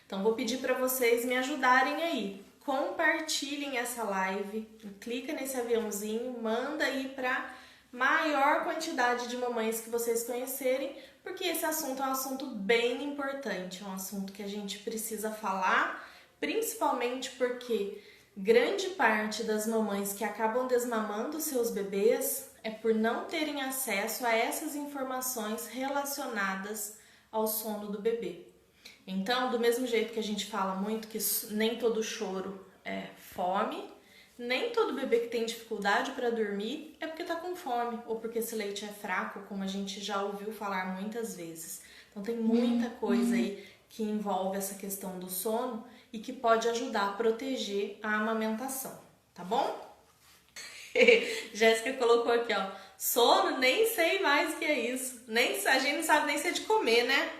Então vou pedir para vocês me ajudarem aí. Compartilhem essa live, clica nesse aviãozinho, manda aí para maior quantidade de mamães que vocês conhecerem, porque esse assunto é um assunto bem importante, é um assunto que a gente precisa falar, principalmente porque grande parte das mamães que acabam desmamando seus bebês é por não terem acesso a essas informações relacionadas ao sono do bebê. Então, do mesmo jeito que a gente fala muito que nem todo choro é fome, nem todo bebê que tem dificuldade para dormir é porque está com fome ou porque esse leite é fraco, como a gente já ouviu falar muitas vezes. Então, tem muita coisa aí que envolve essa questão do sono e que pode ajudar a proteger a amamentação, tá bom? Jéssica colocou aqui, ó, sono, nem sei mais o que é isso. A gente não sabe nem se é de comer, né?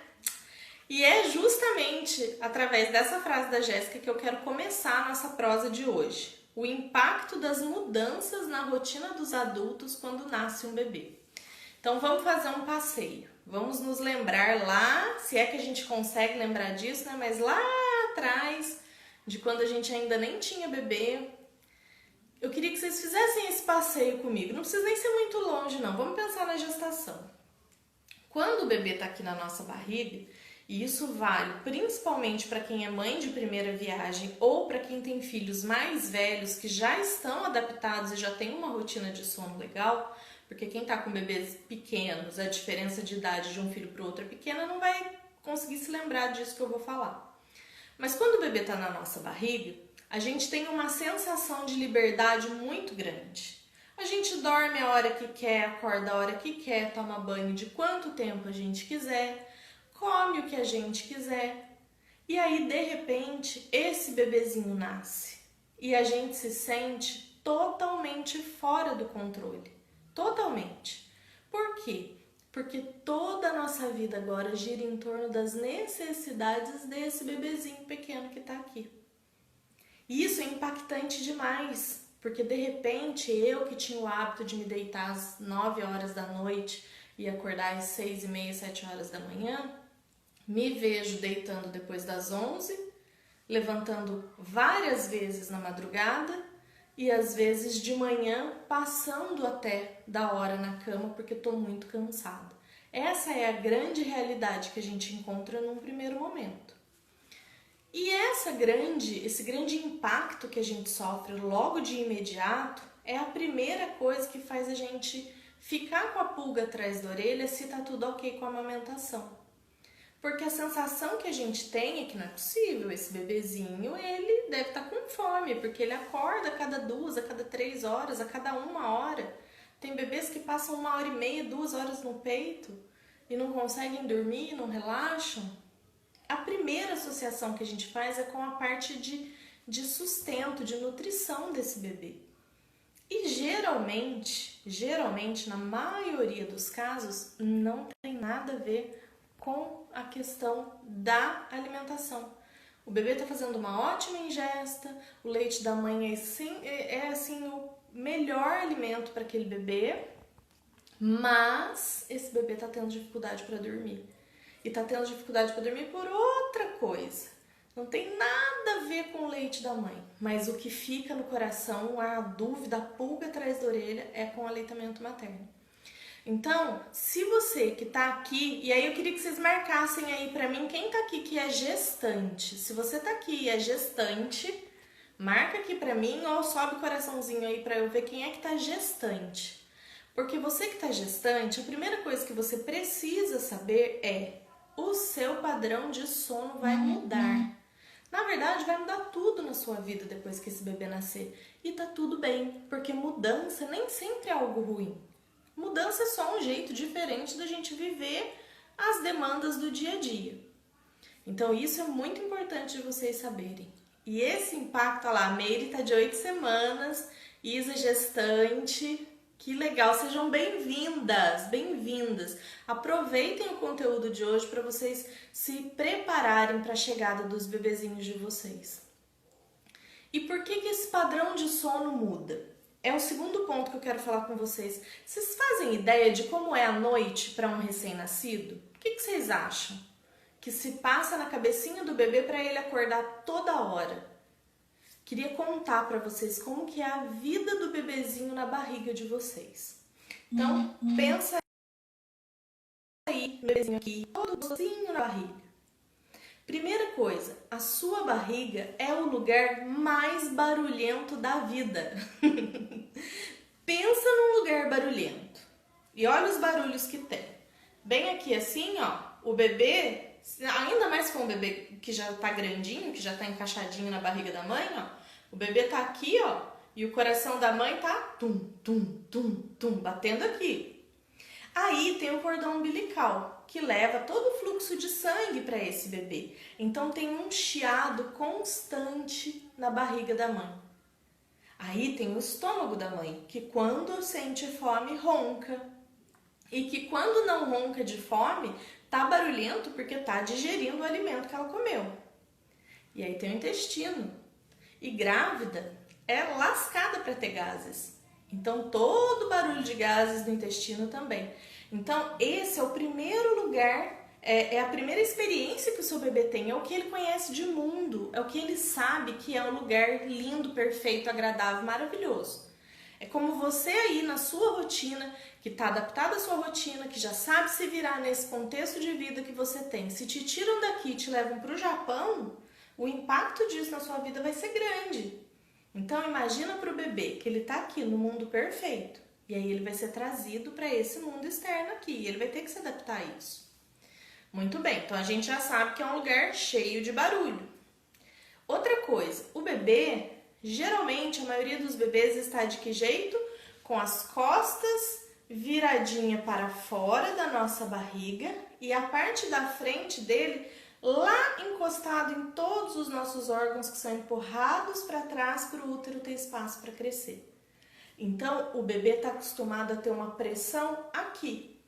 E é justamente através dessa frase da Jéssica que eu quero começar a nossa prosa de hoje. O impacto das mudanças na rotina dos adultos quando nasce um bebê. Então vamos fazer um passeio. Vamos nos lembrar lá, se é que a gente consegue lembrar disso, né? Mas lá atrás, de quando a gente ainda nem tinha bebê, eu queria que vocês fizessem esse passeio comigo. Não precisa nem ser muito longe, não. Vamos pensar na gestação. Quando o bebê está aqui na nossa barriga, e isso vale principalmente para quem é mãe de primeira viagem ou para quem tem filhos mais velhos que já estão adaptados e já tem uma rotina de sono legal, porque quem está com bebês pequenos, a diferença de idade de um filho para o outro é pequena, não vai conseguir se lembrar disso que eu vou falar. Mas quando o bebê está na nossa barriga, a gente tem uma sensação de liberdade muito grande. A gente dorme a hora que quer, acorda a hora que quer, toma banho de quanto tempo a gente quiser, come o que a gente quiser. E aí, de repente, esse bebezinho nasce e a gente se sente totalmente fora do controle. Totalmente. Por quê? Porque toda a nossa vida agora gira em torno das necessidades desse bebezinho pequeno que está aqui. E isso é impactante demais, porque de repente eu que tinha o hábito de me deitar às 9 horas da noite e acordar às 6h30, 7 horas da manhã, me vejo deitando depois das 11, levantando várias vezes na madrugada e às vezes de manhã passando até da hora na cama porque estou muito cansada. Essa é a grande realidade que a gente encontra num primeiro momento. E esse grande impacto que a gente sofre logo de imediato é a primeira coisa que faz a gente ficar com a pulga atrás da orelha se tá tudo ok com a amamentação. Porque a sensação que a gente tem é que não é possível, esse bebezinho, ele deve estar com fome, porque ele acorda a cada 2, a cada 3 horas, a cada 1 hora. Tem bebês que passam 1h30, 2 horas no peito e não conseguem dormir, não relaxam. A primeira associação que a gente faz é com a parte de sustento, de nutrição desse bebê. E geralmente, na maioria dos casos, não tem nada a ver com a questão da alimentação. O bebê está fazendo uma ótima ingesta, o leite da mãe é o melhor alimento para aquele bebê, mas esse bebê está tendo dificuldade para dormir. E está tendo dificuldade para dormir por outra coisa. Não tem nada a ver com o leite da mãe, mas o que fica no coração, a dúvida, a pulga atrás da orelha é com o aleitamento materno. Então, se você que tá aqui, e aí eu queria que vocês marcassem aí pra mim quem tá aqui que é gestante. Se você tá aqui e é gestante, marca aqui pra mim ou sobe o coraçãozinho aí pra eu ver quem é que tá gestante. Porque você que tá gestante, a primeira coisa que você precisa saber é o seu padrão de sono vai mudar. Na verdade, vai mudar tudo na sua vida depois que esse bebê nascer. E tá tudo bem, porque mudança nem sempre é algo ruim. Mudança é só um jeito diferente da gente viver as demandas do dia a dia. Então isso é muito importante de vocês saberem. E esse impacto, olha lá, a Meire tá de 8 semanas, Isa gestante, que legal, sejam bem-vindas. Aproveitem o conteúdo de hoje para vocês se prepararem para a chegada dos bebezinhos de vocês. E por que esse padrão de sono muda? É o segundo ponto que eu quero falar com vocês. Vocês fazem ideia de como é a noite para um recém-nascido? O que vocês acham? que se passa na cabecinha do bebê para ele acordar toda hora. Queria contar para vocês como que é a vida do bebezinho na barriga de vocês. Então, pensa aí, bebezinho aqui, todo docinho na barriga. Primeira coisa, a sua barriga é o lugar mais barulhento da vida. Pensa num lugar barulhento e olha os barulhos que tem. Bem aqui assim, ó, o bebê, ainda mais com o bebê que já tá grandinho, que já tá encaixadinho na barriga da mãe, ó, o bebê tá aqui, ó, e o coração da mãe tá tum, tum, tum, tum, batendo aqui. Aí tem o cordão umbilical, que leva todo o fluxo de sangue para esse bebê. Então tem um chiado constante na barriga da mãe. Aí tem o estômago da mãe, que quando sente fome ronca. E que quando não ronca de fome, tá barulhento porque tá digerindo o alimento que ela comeu. E aí tem o intestino. E grávida é lascada para ter gases. Então, todo barulho de gases no intestino também. Então, esse é o primeiro lugar, é a primeira experiência que o seu bebê tem, é o que ele conhece de mundo, é o que ele sabe que é um lugar lindo, perfeito, agradável, maravilhoso. É como você aí na sua rotina, que está adaptado à sua rotina, que já sabe se virar nesse contexto de vida que você tem. Se te tiram daqui e te levam para o Japão, o impacto disso na sua vida vai ser grande. Então imagina para o bebê que ele está aqui no mundo perfeito e aí ele vai ser trazido para esse mundo externo aqui e ele vai ter que se adaptar a isso. Muito bem, então a gente já sabe que é um lugar cheio de barulho. Outra coisa, o bebê, geralmente a maioria dos bebês está de que jeito? Com as costas viradinha para fora da nossa barriga e a parte da frente dele lá encostado em todos os nossos órgãos que são empurrados para trás para o útero ter espaço para crescer. Então, o bebê está acostumado a ter uma pressão aqui.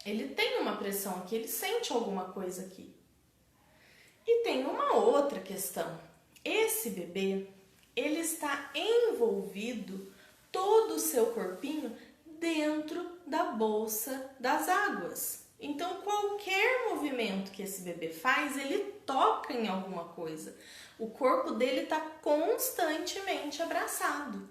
Ele tem uma pressão aqui, ele sente alguma coisa aqui. E tem uma outra questão. Esse bebê, ele está envolvido, todo o seu corpinho, dentro da bolsa das águas. Então, qualquer movimento que esse bebê faz, ele toca em alguma coisa. O corpo dele está constantemente abraçado.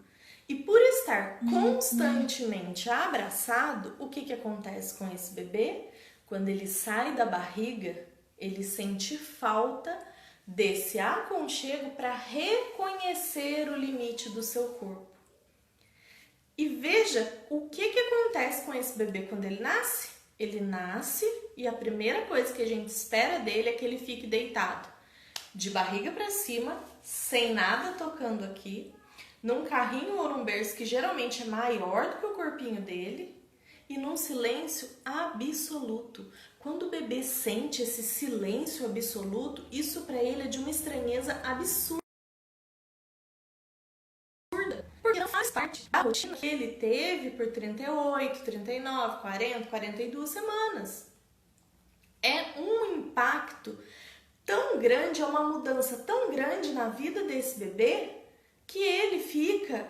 E por estar constantemente abraçado, o que acontece com esse bebê? Quando ele sai da barriga, ele sente falta desse aconchego para reconhecer o limite do seu corpo. E veja o que acontece com esse bebê quando ele nasce. Ele nasce e a primeira coisa que a gente espera dele é que ele fique deitado, de barriga para cima, sem nada tocando aqui, num carrinho ou num berço que geralmente é maior do que o corpinho dele e num silêncio absoluto. Quando o bebê sente esse silêncio absoluto, isso para ele é de uma estranheza absurda. Porque não faz parte da rotina que ele teve por 38, 39, 40, 42 semanas. É um impacto tão grande, é uma mudança tão grande na vida desse bebê que ele fica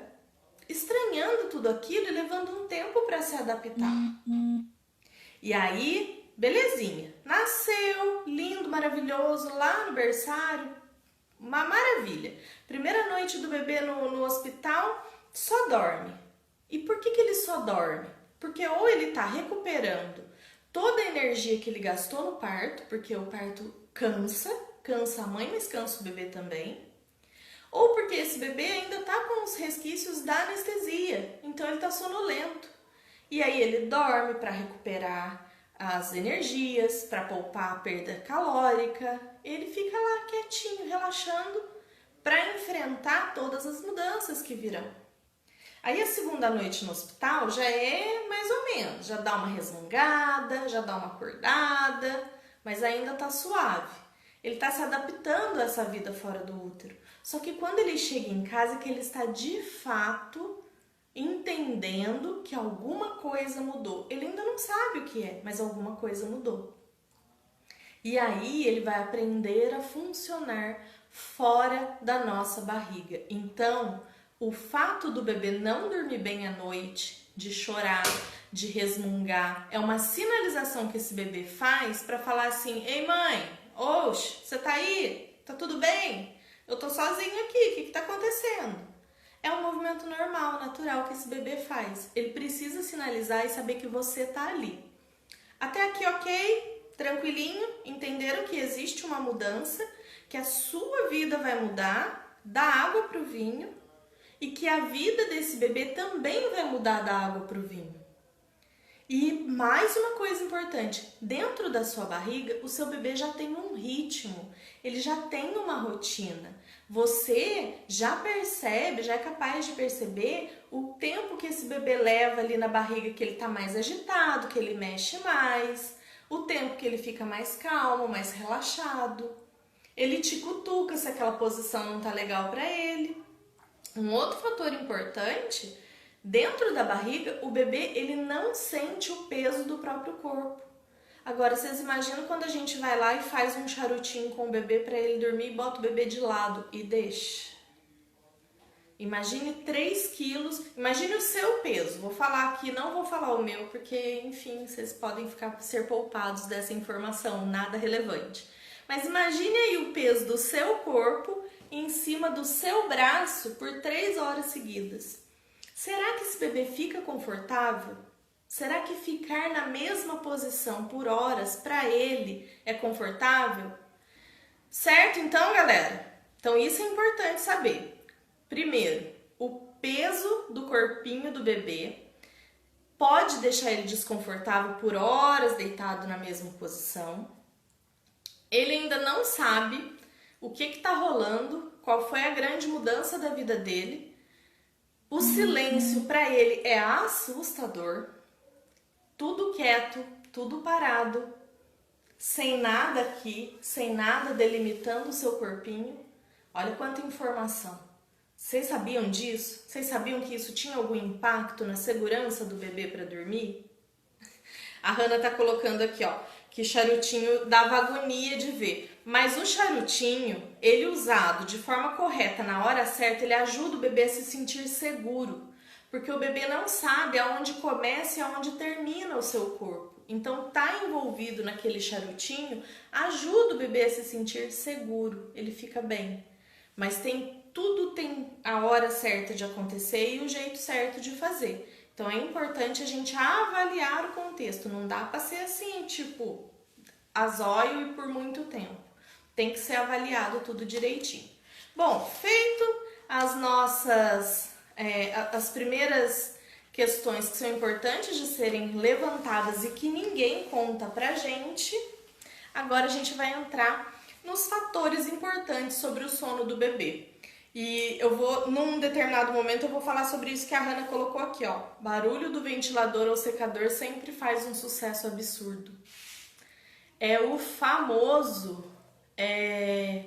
estranhando tudo aquilo e levando um tempo para se adaptar. E aí, belezinha, nasceu, lindo, maravilhoso, lá no berçário, uma maravilha. Primeira noite do bebê no hospital, só dorme. E por que ele só dorme? Porque ou ele está recuperando toda a energia que ele gastou no parto, porque o parto cansa a mãe, mas cansa o bebê também. Ou porque esse bebê ainda está com os resquícios da anestesia, então ele está sonolento. E aí ele dorme para recuperar as energias, para poupar a perda calórica. Ele fica lá quietinho, relaxando, para enfrentar todas as mudanças que virão. Aí a segunda noite no hospital já é mais ou menos, já dá uma resmungada, já dá uma acordada, mas ainda está suave. Ele está se adaptando a essa vida fora do útero. Só que quando ele chega em casa, que ele está de fato entendendo que alguma coisa mudou. Ele ainda não sabe o que é, mas alguma coisa mudou. E aí ele vai aprender a funcionar fora da nossa barriga. Então, o fato do bebê não dormir bem à noite de chorar, de resmungar. É uma sinalização que esse bebê faz para falar assim: ei mãe, oxe, você tá aí? Tá tudo bem? Eu tô sozinho aqui, o que tá acontecendo? É um movimento normal, natural que esse bebê faz. Ele precisa sinalizar e saber que você tá ali. Até aqui ok, tranquilinho, entenderam que existe uma mudança, que a sua vida vai mudar da água para o vinho e que a vida desse bebê também vai mudar da água para o vinho. E mais uma coisa importante, dentro da sua barriga, o seu bebê já tem um ritmo, ele já tem uma rotina. Você já percebe, já é capaz de perceber o tempo que esse bebê leva ali na barriga, que ele tá mais agitado, que ele mexe mais, o tempo que ele fica mais calmo, mais relaxado. Ele te cutuca se aquela posição não tá legal para ele. Um outro fator importante, dentro da barriga, o bebê ele não sente o peso do próprio corpo. Agora, vocês imaginam quando a gente vai lá e faz um charutinho com o bebê para ele dormir e bota o bebê de lado e deixa. Imagine 3 quilos, imagine o seu peso. Vou falar aqui, não vou falar o meu, porque, enfim, vocês podem ser poupados dessa informação, nada relevante. Mas imagine aí o peso do seu corpo em cima do seu braço por 3 horas seguidas. Será que esse bebê fica confortável? Será que ficar na mesma posição por horas para ele é confortável? Certo, então, galera? Então, isso é importante saber. Primeiro, o peso do corpinho do bebê pode deixar ele desconfortável por horas deitado na mesma posição. Ele ainda não sabe o que está rolando, qual foi a grande mudança da vida dele. O silêncio para ele é assustador. Tudo quieto, tudo parado, sem nada aqui, sem nada delimitando o seu corpinho. Olha quanta informação. Vocês sabiam disso? Vocês sabiam que isso tinha algum impacto na segurança do bebê para dormir? A Hannah tá colocando aqui, ó, que charutinho dava agonia de ver. Mas o charutinho, ele usado de forma correta, na hora certa, ele ajuda o bebê a se sentir seguro. Porque o bebê não sabe aonde começa e aonde termina o seu corpo. Então, tá envolvido naquele charutinho ajuda o bebê a se sentir seguro, ele fica bem. Mas tudo tem a hora certa de acontecer e o jeito certo de fazer. Então, é importante a gente avaliar o contexto. Não dá para ser assim, tipo, a zóio e por muito tempo. Tem que ser avaliado tudo direitinho. Bom, feito as nossas... as primeiras questões que são importantes de serem levantadas e que ninguém conta pra gente, agora a gente vai entrar nos fatores importantes sobre o sono do bebê. E num determinado momento, eu vou falar sobre isso que a Hannah colocou aqui, ó. Barulho do ventilador ou secador sempre faz um sucesso absurdo. É o famoso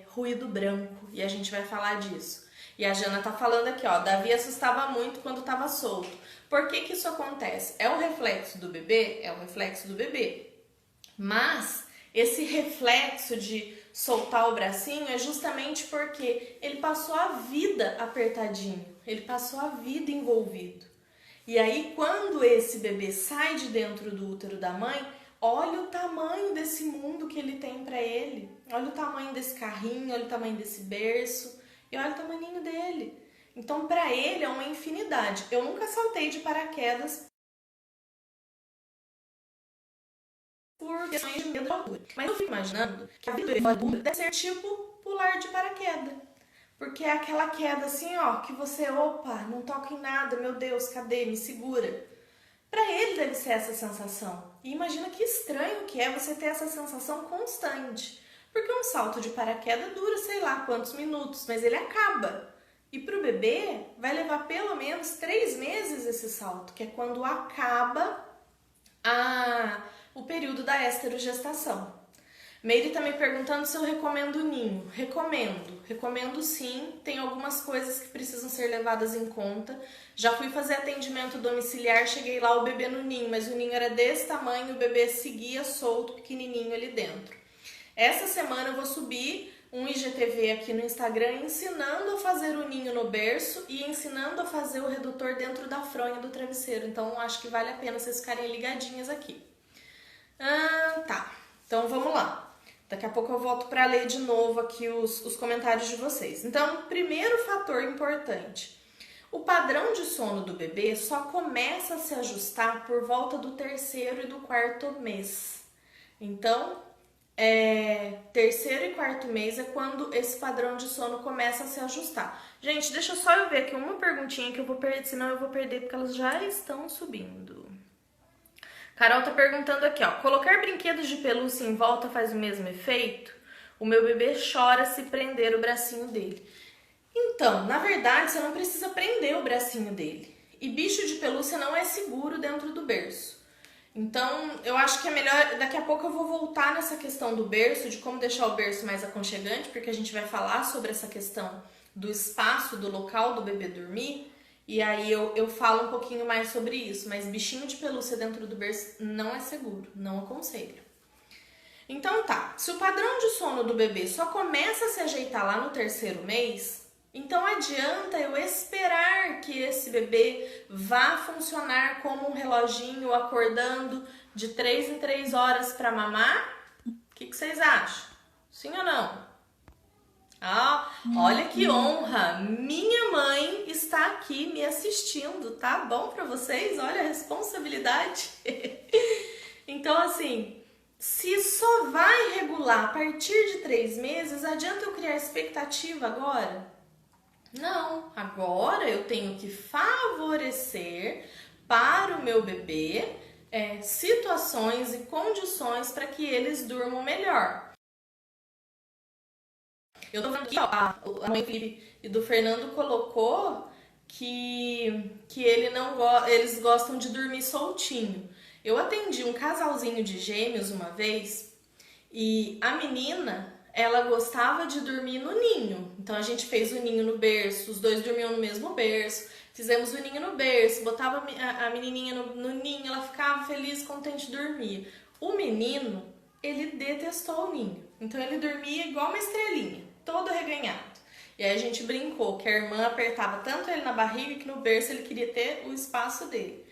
ruído branco, e a gente vai falar disso. E a Jana tá falando aqui, ó, Davi assustava muito quando tava solto. Por que que isso acontece? É um reflexo do bebê? É um reflexo do bebê. Mas esse reflexo de soltar o bracinho é justamente porque ele passou a vida apertadinho, ele passou a vida envolvido. E aí, quando esse bebê sai de dentro do útero da mãe, olha o tamanho desse mundo que ele tem para ele. Olha o tamanho desse carrinho, olha o tamanho desse berço. E olha o tamanhinho dele. Então, para ele é uma infinidade. Eu nunca saltei de paraquedas por questões de medo de altura. Mas eu fico imaginando que a vida do adulto deve ser tipo pular de paraquedas. Porque é aquela queda assim, ó, que você, opa, não toca em nada, meu Deus, cadê? Me segura. Para ele deve ser essa sensação. E imagina que estranho que é você ter essa sensação constante. Porque um salto de paraquedas dura sei lá quantos minutos, mas ele acaba. E para o bebê vai levar pelo menos 3 meses esse salto, que é quando acaba o período da esterogestação. Meire tá me perguntando se eu recomendo o ninho. Recomendo sim. Tem algumas coisas que precisam ser levadas em conta. Já fui fazer atendimento domiciliar, cheguei lá o bebê no ninho, mas o ninho era desse tamanho, o bebê seguia solto, pequenininho ali dentro. Essa semana eu vou subir um IG IGTV aqui no Instagram ensinando a fazer o ninho no berço e ensinando a fazer o redutor dentro da fronha do travesseiro. Então, acho que vale a pena vocês ficarem ligadinhas aqui. Tá. Então, vamos lá. Daqui a pouco eu volto para ler de novo aqui os comentários de vocês. Então, primeiro fator importante. O padrão de sono do bebê só começa a se ajustar por volta do 3º e do 4º mês. Então, terceiro e 4º mês é quando esse padrão de sono começa a se ajustar. Gente, deixa só eu ver aqui uma perguntinha que eu vou perder, senão eu vou perder porque elas já estão subindo. Carol tá perguntando aqui, ó. Colocar brinquedos de pelúcia em volta faz o mesmo efeito? O meu bebê chora se prender o bracinho dele. Então, na verdade, você não precisa prender o bracinho dele. E bicho de pelúcia não é seguro dentro do berço. Então, eu acho que é melhor... Daqui a pouco eu vou voltar nessa questão do berço, de como deixar o berço mais aconchegante, porque a gente vai falar sobre essa questão do espaço, do local do bebê dormir. E aí eu falo um pouquinho mais sobre isso. Mas bichinho de pelúcia dentro do berço não é seguro, não aconselho. Então tá, se o padrão de sono do bebê só começa a se ajeitar lá no 3º mês... Então adianta eu esperar que esse bebê vá funcionar como um reloginho acordando de 3 em 3 horas para mamar? O que vocês acham? Sim ou não? Olha que honra! Minha mãe está aqui me assistindo, tá bom para vocês? Olha a responsabilidade. Então assim, se só vai regular a partir de 3 meses, adianta eu criar expectativa agora? Não, agora eu tenho que favorecer para o meu bebê situações e condições para que eles durmam melhor. Eu tô vendo aqui, ó, a mãe do Felipe e do Fernando colocou que eles gostam de dormir soltinho. Eu atendi um casalzinho de gêmeos uma vez e a menina... ela gostava de dormir no ninho. Então a gente fez o ninho no berço, os dois dormiam no mesmo berço, fizemos o ninho no berço, botava a menininha no ninho, ela ficava feliz, contente de dormir. O menino, ele detestou o ninho. Então ele dormia igual uma estrelinha, todo reganhado. E aí a gente brincou que a irmã apertava tanto ele na barriga que no berço ele queria ter o espaço dele.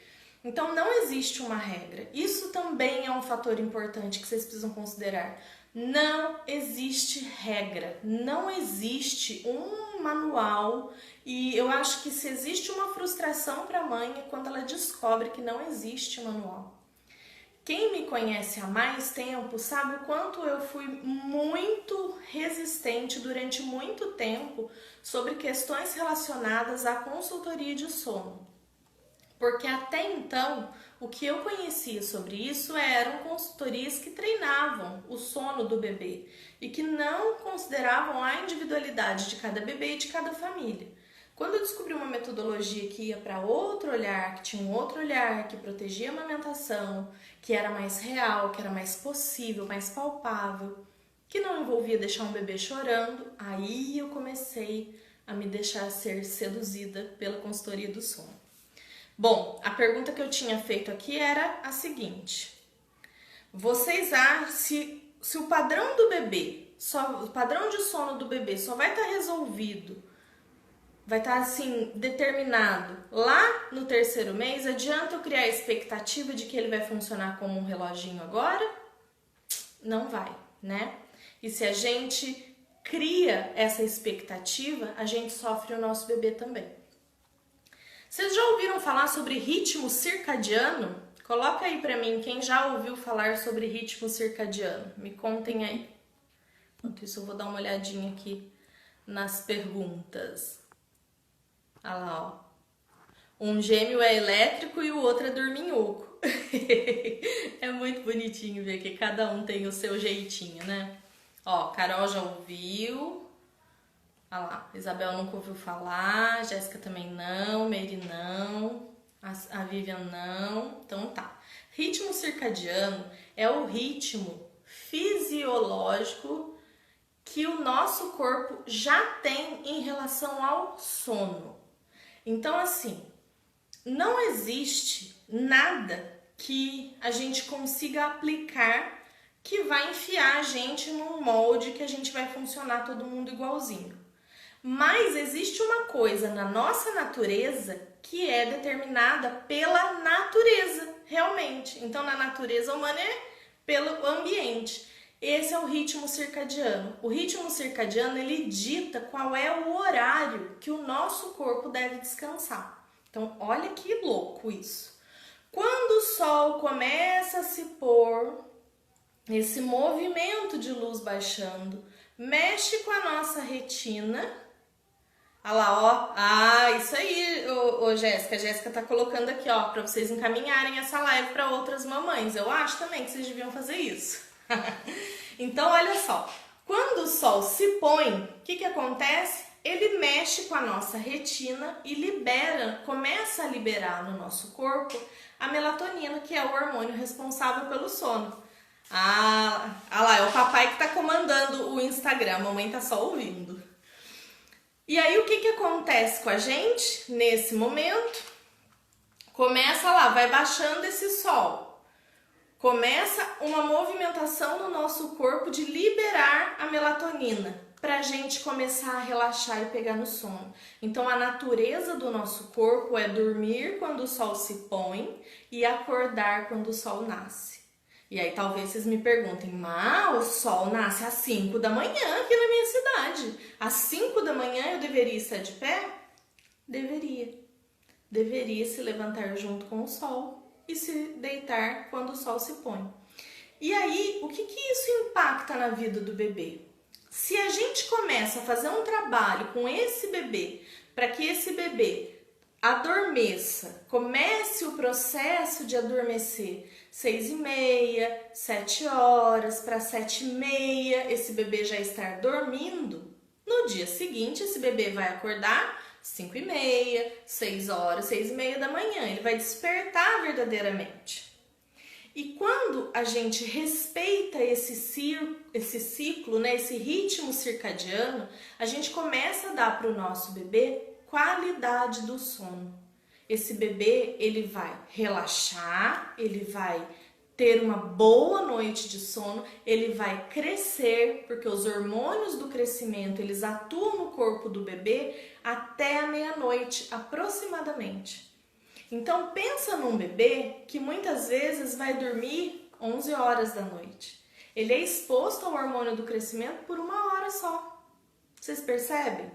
Então não existe uma regra. Isso também é um fator importante que vocês precisam considerar. Não existe regra, não existe um manual e eu acho que se existe uma frustração para a mãe é quando ela descobre que não existe manual. Quem me conhece há mais tempo sabe o quanto eu fui muito resistente durante muito tempo sobre questões relacionadas à consultoria de sono. Porque até então, o que eu conhecia sobre isso eram consultorias que treinavam o sono do bebê e que não consideravam a individualidade de cada bebê e de cada família. Quando eu descobri uma metodologia que ia para outro olhar, que tinha um outro olhar, que protegia a amamentação, que era mais real, que era mais possível, mais palpável, que não envolvia deixar um bebê chorando, aí eu comecei a me deixar ser seduzida pela consultoria do sono. Bom, a pergunta que eu tinha feito aqui era a seguinte: vocês acham se o padrão do bebê, o padrão de sono do bebê só vai estar resolvido, vai estar assim determinado lá no 3º mês, adianta eu criar a expectativa de que ele vai funcionar como um reloginho agora? Não vai, né? E se a gente cria essa expectativa, a gente sofre o nosso bebê também. Vocês já ouviram falar sobre ritmo circadiano? Coloca aí pra mim quem já ouviu falar sobre ritmo circadiano. Me contem aí. Enquanto isso eu vou dar uma olhadinha aqui nas perguntas. Olha lá, ó. Um gêmeo é elétrico e o outro é dorminhoco. É muito bonitinho ver que cada um tem o seu jeitinho, né? Ó, Carol já ouviu. Olha lá, Isabel nunca ouviu falar, Jéssica também não, Meire não, a Vivian não. Então tá. Ritmo circadiano é o ritmo fisiológico que o nosso corpo já tem em relação ao sono. Então assim, não existe nada que a gente consiga aplicar que vai enfiar a gente num molde que a gente vai funcionar todo mundo igualzinho. Mas existe uma coisa na nossa natureza que é determinada pela natureza, realmente. Então, na natureza humana é pelo ambiente. Esse é o ritmo circadiano. O ritmo circadiano, ele dita qual é o horário que o nosso corpo deve descansar. Então, olha que louco isso. Quando o sol começa a se pôr, esse movimento de luz baixando, mexe com a nossa retina. Olha lá, ó. Ah, isso aí, ô Jéssica. A Jéssica tá colocando aqui, ó, pra vocês encaminharem essa live para outras mamães. Eu acho também que vocês deviam fazer isso. Então, olha só. Quando o sol se põe, o que acontece? Ele mexe com a nossa retina e começa a liberar no nosso corpo a melatonina, que é o hormônio responsável pelo sono. Ah, lá, é o papai que tá comandando o Instagram, a mamãe tá só ouvindo. E aí, o que acontece com a gente nesse momento? Começa lá, vai baixando esse sol. Começa uma movimentação no nosso corpo de liberar a melatonina para a gente começar a relaxar e pegar no sono. Então, a natureza do nosso corpo é dormir quando o sol se põe e acordar quando o sol nasce. E aí talvez vocês me perguntem, mas o sol nasce às 5 da manhã aqui na minha cidade. Às 5 da manhã eu deveria estar de pé? Deveria. Deveria se levantar junto com o sol e se deitar quando o sol se põe. E aí, o que isso impacta na vida do bebê? Se a gente começa a fazer um trabalho com esse bebê, para que esse bebê adormeça, comece o processo de adormecer 6h30, 7 horas, para 7h30, esse bebê já estar dormindo, no dia seguinte esse bebê vai acordar 5h30, 6 horas, 6h30 da manhã, ele vai despertar verdadeiramente. E quando a gente respeita esse ciclo, né, esse ritmo circadiano, a gente começa a dar para o nosso bebê qualidade do sono. Esse bebê, ele vai relaxar, ele vai ter uma boa noite de sono, ele vai crescer, porque os hormônios do crescimento, eles atuam no corpo do bebê até a meia-noite, aproximadamente. Então, pensa num bebê que muitas vezes vai dormir 11 horas da noite. Ele é exposto ao hormônio do crescimento por 1 hora só. Vocês percebem?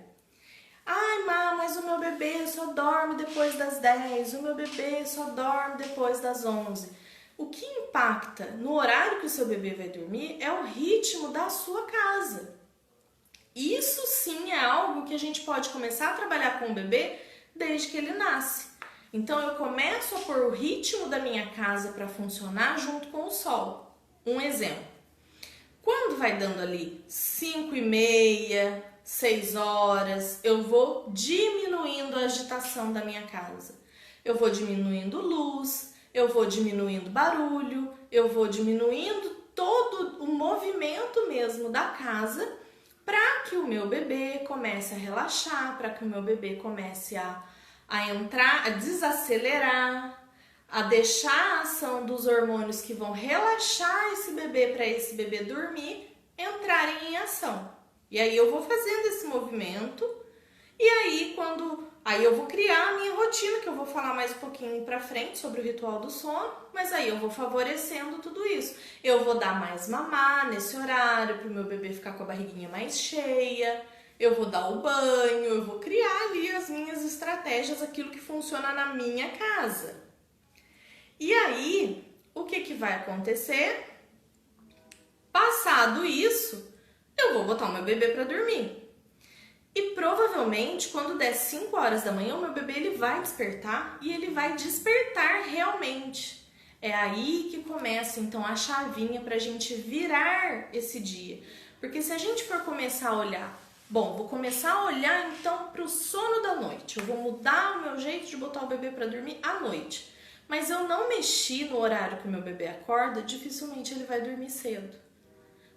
Ai, mas o meu bebê só dorme depois das 10, o meu bebê só dorme depois das 11. O que impacta no horário que o seu bebê vai dormir é o ritmo da sua casa. Isso sim é algo que a gente pode começar a trabalhar com o bebê desde que ele nasce. Então eu começo a pôr o ritmo da minha casa para funcionar junto com o sol. Um exemplo. Quando vai dando ali 5h30, 6 horas, eu vou diminuindo a agitação da minha casa. Eu vou diminuindo luz, eu vou diminuindo barulho, eu vou diminuindo todo o movimento mesmo da casa para que o meu bebê comece a relaxar, para que o meu bebê comece a entrar, a desacelerar, a deixar a ação dos hormônios que vão relaxar esse bebê para esse bebê dormir entrarem em ação. E aí eu vou fazendo esse movimento e aí aí eu vou criar a minha rotina, que eu vou falar mais um pouquinho pra frente sobre o ritual do sono, mas aí eu vou favorecendo tudo isso. Eu vou dar mais mamar nesse horário para o meu bebê ficar com a barriguinha mais cheia, eu vou dar o banho, eu vou criar ali as minhas estratégias, aquilo que funciona na minha casa. E aí, o que vai acontecer? Passado isso, eu vou botar o meu bebê para dormir. E provavelmente, quando der 5 horas da manhã, o meu bebê ele vai despertar e ele vai despertar realmente. É aí que começa, então, a chavinha para a gente virar esse dia. Porque se a gente for começar a olhar, vou começar a olhar, então, para o sono da noite. Eu vou mudar o meu jeito de botar o bebê para dormir à noite. Mas eu não mexi no horário que o meu bebê acorda, dificilmente ele vai dormir cedo.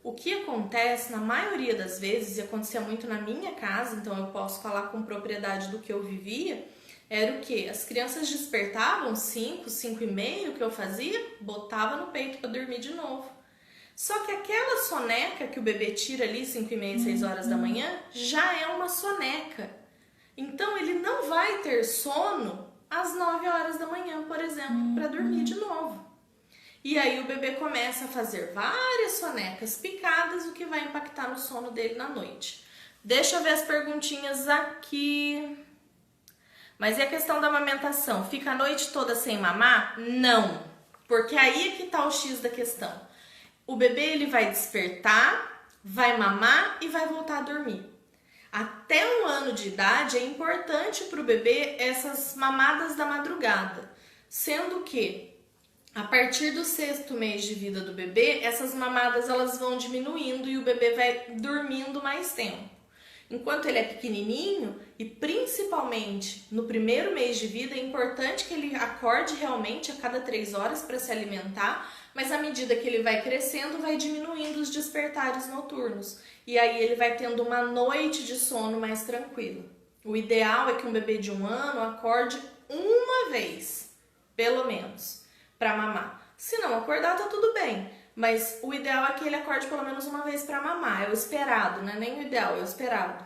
O que acontece na maioria das vezes, e acontecia muito na minha casa, então eu posso falar com propriedade do que eu vivia, era o que? As crianças despertavam 5, 5h30, o que eu fazia? Botava no peito para dormir de novo. Só que aquela soneca que o bebê tira ali 5h30, 6 horas da manhã, já é uma soneca. Então ele não vai ter sono às 9 horas da manhã, por exemplo, para dormir de novo. E aí o bebê começa a fazer várias sonecas picadas, o que vai impactar no sono dele na noite. Deixa eu ver as perguntinhas aqui. Mas e a questão da amamentação? Fica a noite toda sem mamar? Não, porque aí é que tá o X da questão. O bebê ele vai despertar, vai mamar e vai voltar a dormir. Até 1 ano de idade é importante para o bebê essas mamadas da madrugada, sendo que a partir do 6º mês de vida do bebê, essas mamadas elas vão diminuindo e o bebê vai dormindo mais tempo. Enquanto ele é pequenininho e principalmente no 1º mês de vida, é importante que ele acorde realmente a cada 3 horas para se alimentar, mas à medida que ele vai crescendo, vai diminuindo os despertares noturnos. E aí ele vai tendo uma noite de sono mais tranquila. O ideal é que um bebê de 1 ano acorde uma vez, pelo menos, para mamar. Se não acordar, tá tudo bem. Mas o ideal é que ele acorde pelo menos uma vez para mamar. É o esperado, né? Nem o ideal, é o esperado.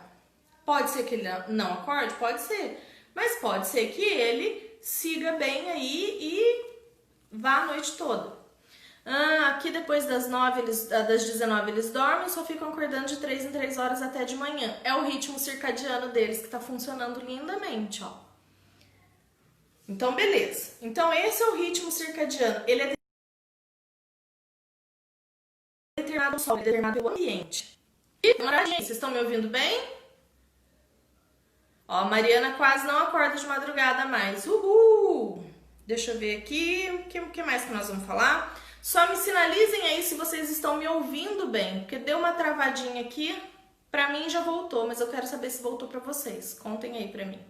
Pode ser que ele não acorde? Pode ser. Mas pode ser que ele siga bem aí e vá a noite toda. Aqui depois das 19 eles dormem, só ficam acordando de 3 em 3 horas até de manhã. É o ritmo circadiano deles que tá funcionando lindamente, ó. Então, beleza. Então, esse é o ritmo circadiano. Ele é determinado pelo sol, é determinado pelo ambiente. E, vocês estão me ouvindo bem? Ó, a Mariana quase não acorda de madrugada mais. Uhul! Deixa eu ver aqui. O que mais que nós vamos falar? Só me sinalizem aí se vocês estão me ouvindo bem, porque deu uma travadinha aqui. Pra mim já voltou, mas eu quero saber se voltou pra vocês. Contem aí pra mim.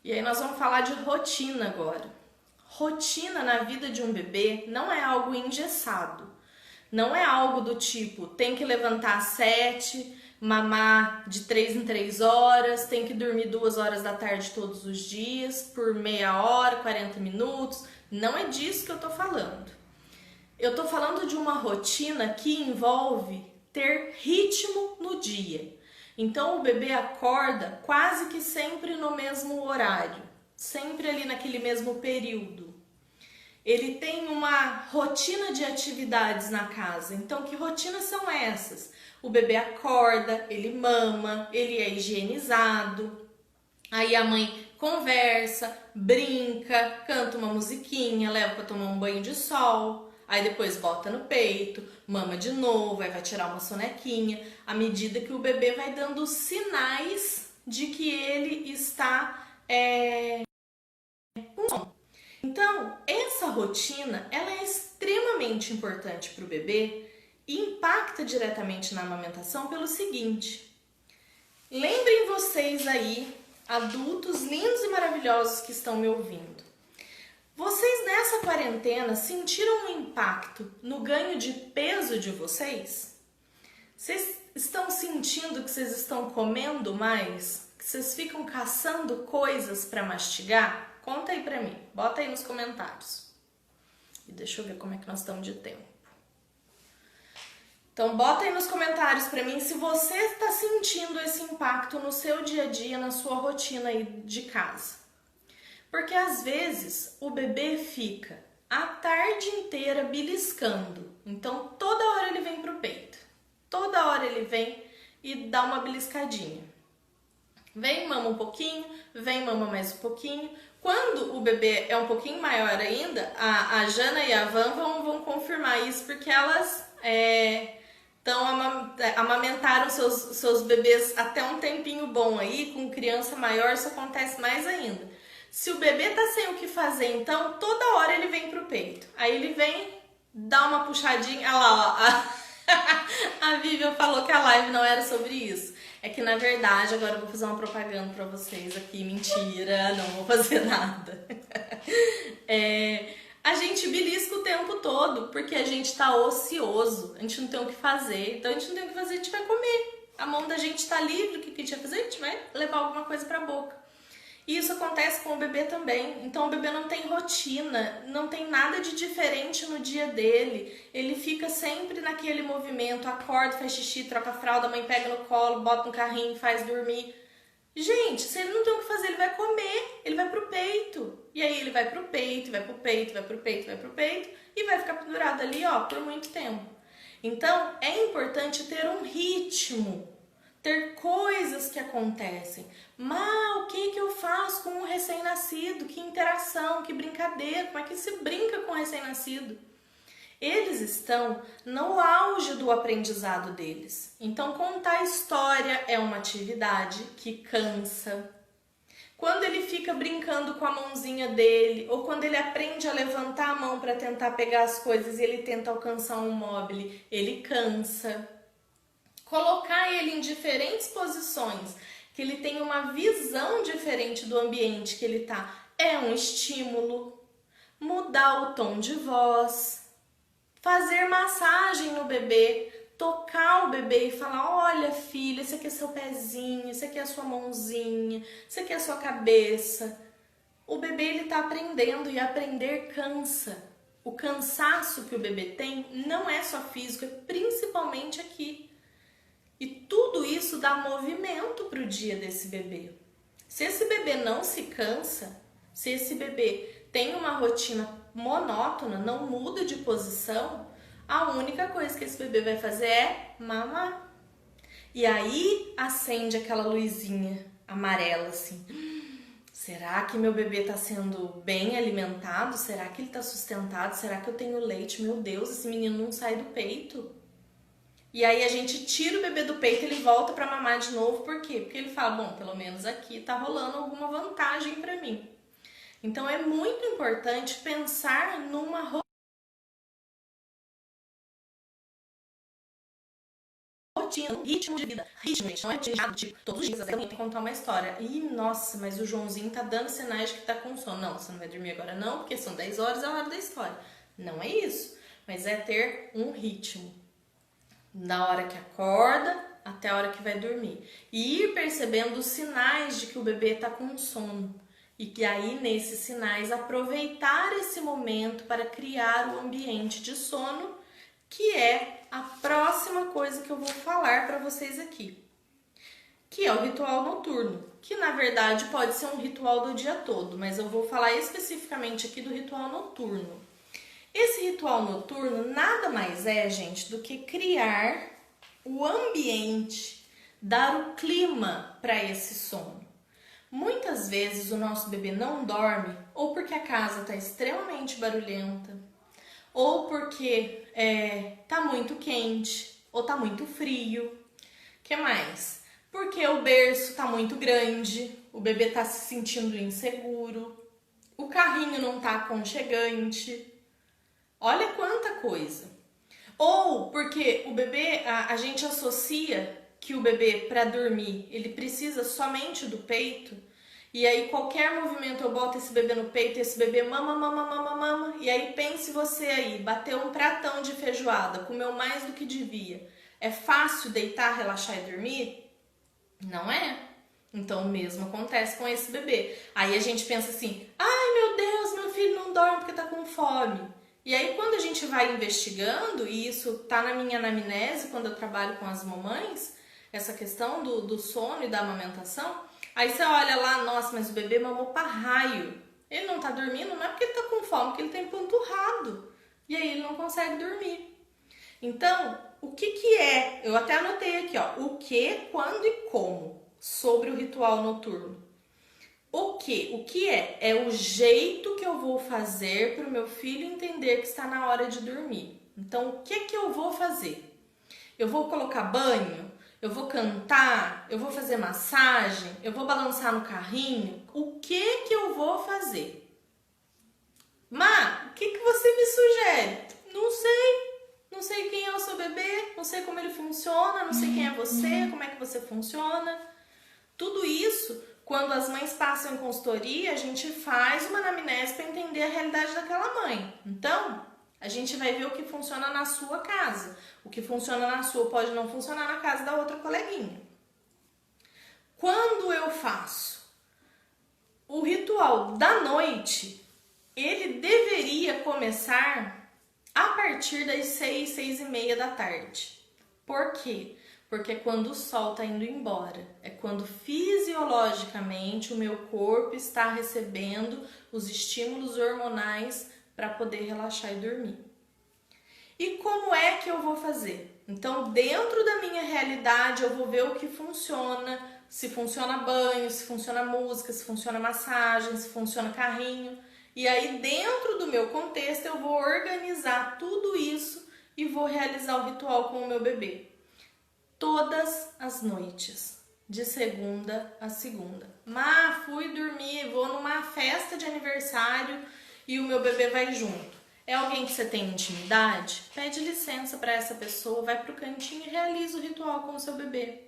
E aí nós vamos falar de rotina agora. Rotina na vida de um bebê não é algo engessado. Não é algo do tipo, tem que levantar às 7, mamar de 3 em 3 horas, tem que dormir 2 horas da tarde todos os dias, por meia hora, 40 minutos. Não é disso que eu tô falando. Eu tô falando de uma rotina que envolve ter ritmo no dia. Então o bebê acorda quase que sempre no mesmo horário, sempre ali naquele mesmo período. Ele tem uma rotina de atividades na casa. Então, que rotinas são essas? O bebê acorda, ele mama, ele é higienizado. Aí a mãe conversa, brinca, canta uma musiquinha, leva para tomar um banho de sol. Aí depois bota no peito, mama de novo, aí vai tirar uma sonequinha. À medida que o bebê vai dando sinais de que ele está com sono. Então, essa rotina, ela é extremamente importante para o bebê e impacta diretamente na amamentação pelo seguinte. Lembrem vocês aí, adultos lindos e maravilhosos que estão me ouvindo. Vocês nessa quarentena sentiram um impacto no ganho de peso de vocês? Vocês estão sentindo que vocês estão comendo mais? Que vocês ficam caçando coisas para mastigar? Conta aí pra mim, bota aí nos comentários. E deixa eu ver como é que nós estamos de tempo. Então bota aí nos comentários pra mim se você está sentindo esse impacto no seu dia a dia, na sua rotina aí de casa. Porque às vezes o bebê fica a tarde inteira beliscando. Então toda hora ele vem pro peito. Toda hora ele vem e dá uma beliscadinha. Vem, mama um pouquinho, vem, mama mais um pouquinho. Quando o bebê é um pouquinho maior ainda, a Jana e a Van vão confirmar isso, porque elas amamentaram seus bebês até um tempinho bom aí, com criança maior isso acontece mais ainda. Se o bebê tá sem o que fazer, então, toda hora ele vem pro peito. Aí ele vem, dá uma puxadinha, olha lá, ó, a Vivian falou que a live não era sobre isso. É que, na verdade, agora eu vou fazer uma propaganda pra vocês aqui. Mentira, não vou fazer nada. A gente belisca o tempo todo, porque a gente tá ocioso. A gente não tem o que fazer. Então, a gente não tem o que fazer, a gente vai comer. A mão da gente tá livre, o que a gente vai fazer? A gente vai levar alguma coisa pra boca. E isso acontece com o bebê também. Então o bebê não tem rotina, não tem nada de diferente no dia dele. Ele fica sempre naquele movimento, acorda, faz xixi, troca a fralda, a mãe pega no colo, bota no carrinho, faz dormir. Gente, se ele não tem o que fazer, ele vai comer, ele vai pro peito. E aí ele vai pro peito, vai pro peito, vai pro peito, vai pro peito e vai ficar pendurado ali, ó, por muito tempo. Então, é importante ter um ritmo, ter coisas que acontecem. Mas o que eu faço com um recém-nascido? Que interação, que brincadeira, como é que se brinca com um recém-nascido? Eles estão no auge do aprendizado deles. Então, contar história é uma atividade que cansa. Quando ele fica brincando com a mãozinha dele, ou quando ele aprende a levantar a mão para tentar pegar as coisas e ele tenta alcançar um móvel, ele cansa. Colocar ele em diferentes posições, que ele tenha uma visão diferente do ambiente que ele tá, é um estímulo. Mudar o tom de voz, fazer massagem no bebê, tocar o bebê e falar: olha, filho, esse aqui é seu pezinho, esse aqui é a sua mãozinha, esse aqui é a sua cabeça. O bebê, ele tá aprendendo, e aprender cansa. O cansaço que o bebê tem não é só físico, é principalmente aqui. E tudo isso dá movimento para o dia desse bebê. Se esse bebê não se cansa, se esse bebê tem uma rotina monótona, não muda de posição, a única coisa que esse bebê vai fazer é mamar. E aí acende aquela luzinha amarela assim. Será que meu bebê está sendo bem alimentado? Será que ele está sustentado? Será que eu tenho leite? Meu Deus, esse menino não sai do peito. E aí a gente tira o bebê do peito, ele volta para mamar de novo. Por quê? Porque ele fala: bom, pelo menos aqui tá rolando alguma vantagem para mim. Então é muito importante pensar numa rotina, um ritmo de vida. Ritmo, gente, não é tipo, todos os dias eu tenho que contar uma história. Ih, nossa, mas o Joãozinho tá dando sinais de que tá com sono. Não, você não vai dormir agora não, porque são 10 horas, é a hora da história. Não é isso, mas é ter um ritmo. Da hora que acorda até a hora que vai dormir. E ir percebendo os sinais de que o bebê tá com sono. E que aí, nesses sinais, aproveitar esse momento para criar o ambiente de sono, que é a próxima coisa que eu vou falar para vocês aqui. Que é o ritual noturno, que na verdade pode ser um ritual do dia todo, mas eu vou falar especificamente aqui do ritual noturno. Esse ritual noturno nada mais é, gente, do que criar o ambiente, dar o clima para esse sono. Muitas vezes o nosso bebê não dorme ou porque a casa está extremamente barulhenta, ou porque tá muito quente, ou tá muito frio. Que mais? Porque o berço tá muito grande, o bebê tá se sentindo inseguro, o carrinho não tá aconchegante. Olha quanta coisa. Ou porque o bebê, a gente associa que o bebê, para dormir, ele precisa somente do peito. E aí qualquer movimento eu boto esse bebê no peito e esse bebê mama, mama, mama, mama. E aí pense você aí, bateu um pratão de feijoada, comeu mais do que devia. É fácil deitar, relaxar e dormir? Não é. Então o mesmo acontece com esse bebê. Aí a gente pensa assim: ai meu Deus, meu filho não dorme porque tá com fome. E aí quando a gente vai investigando, e isso tá na minha anamnese quando eu trabalho com as mamães, essa questão do sono e da amamentação, aí você olha lá: nossa, mas o bebê mamou pra raio. Ele não tá dormindo, não é porque ele tá com fome, porque ele tá empanturrado. E aí ele não consegue dormir. Então, o que é? Eu até anotei aqui, ó, o que, quando e como sobre o ritual noturno. O que é? É o jeito que eu vou fazer para o meu filho entender que está na hora de dormir. Então, o que eu vou fazer? Eu vou colocar banho? Eu vou cantar? Eu vou fazer massagem? Eu vou balançar no carrinho? O que eu vou fazer? Má, o que você me sugere? Não sei. Não sei quem é o seu bebê, não sei como ele funciona, não sei quem é você, como é que você funciona. Tudo isso, quando as mães passam em consultoria, a gente faz uma anamnese para entender a realidade daquela mãe. Então, a gente vai ver o que funciona na sua casa. O que funciona na sua pode não funcionar na casa da outra coleguinha. Quando eu faço? O ritual da noite, ele deveria começar a partir das 6, 6:30 da tarde. Por quê? Porque é quando o sol está indo embora, é quando fisiologicamente o meu corpo está recebendo os estímulos hormonais para poder relaxar e dormir. E como é que eu vou fazer? Então, dentro da minha realidade, eu vou ver o que funciona, se funciona banho, se funciona música, se funciona massagem, se funciona carrinho. E aí, dentro do meu contexto, eu vou organizar tudo isso e vou realizar o ritual com o meu bebê. Todas as noites, de segunda a segunda. Fui dormir, vou numa festa de aniversário e o meu bebê vai junto. É alguém que você tem intimidade? Pede licença para essa pessoa, vai pro cantinho e realiza o ritual com o seu bebê.